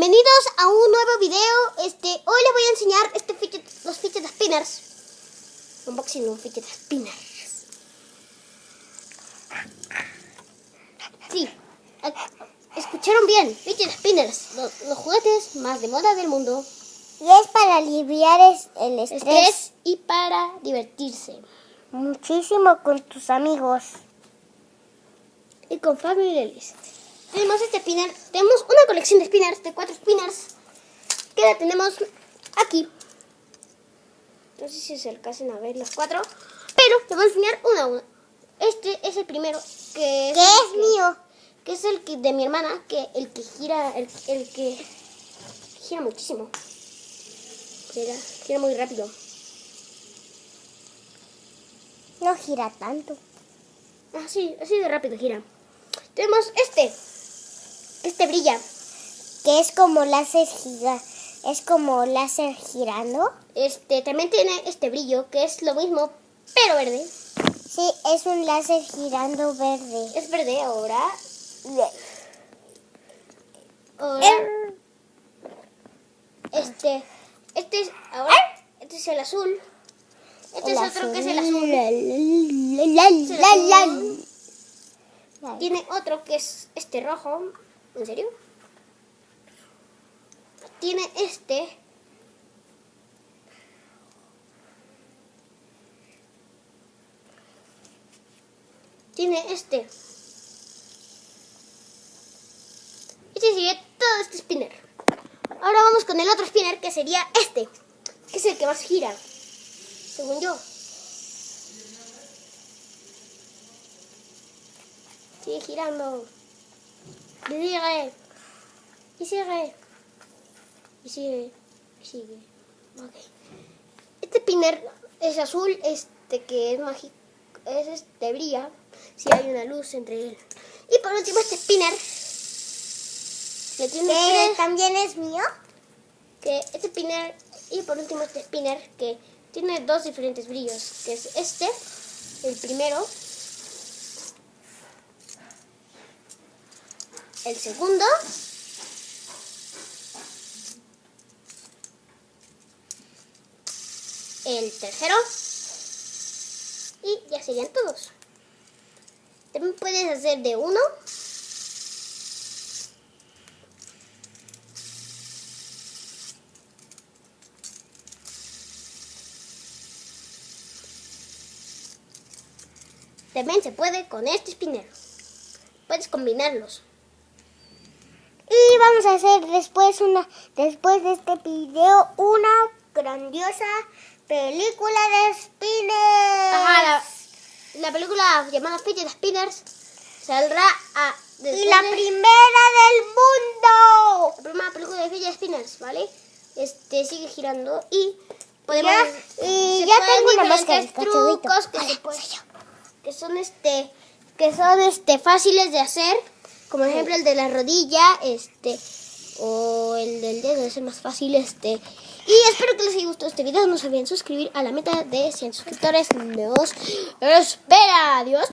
Bienvenidos a un nuevo video. Hoy les voy a enseñar los fidget spinners. Unboxing de un fidget spinner. Sí, escucharon bien. Fidget spinners, los juguetes más de moda del mundo. Y es para aliviar el estrés Y para divertirse. muchísimo con tus amigos. Y con familiares. Tenemos este spinner. Tenemos una colección de spinners, de 4 spinners, que la tenemos aquí. No sé si se alcanzan a ver los 4, pero les voy a enseñar uno a uno. Este es el primero, que es mío. Que es el que de mi hermana, que el que gira, el que gira muchísimo. Gira muy rápido. No gira tanto. Así de rápido gira. Tenemos este brilla. Que es como láser girando. También tiene este brillo, que es lo mismo, pero verde. Sí, es un láser girando verde. Es verde ahora. Este es el azul. Este es otro que es el azul. Tiene otro que es este rojo. ¿En serio? Tiene este. Tiene este. Este sería todo este spinner. Ahora vamos con el otro spinner, que sería este, que es el que más gira, según yo. Sigue girando. Y sigue. Y sigue. Y sigue. Y sigue. Ok. Este spinner es azul, que es mágico. Brilla si hay una luz entre él. Y por último este spinner, ¿Que también es mío? Y por último este spinner, que tiene dos diferentes brillos, que es el primero, el segundo el tercero, y ya serían todos. También puedes hacer de uno. También se puede con este spinner. Puedes combinarlos. Y vamos a hacer después de este video una grandiosa película de spinners. Ajá, la película llamada Fidget Spinners saldrá y la primera del mundo. La primera película de Fidget Spinners, ¿vale? Sigue girando y podemos ya tengo una máscara de trucos que son fáciles de hacer, como ejemplo el de la rodilla, o el del dedo, es el más fácil, Y espero que les haya gustado este video. No se olviden suscribir a la meta de 100 suscriptores. Nos espera. Adiós.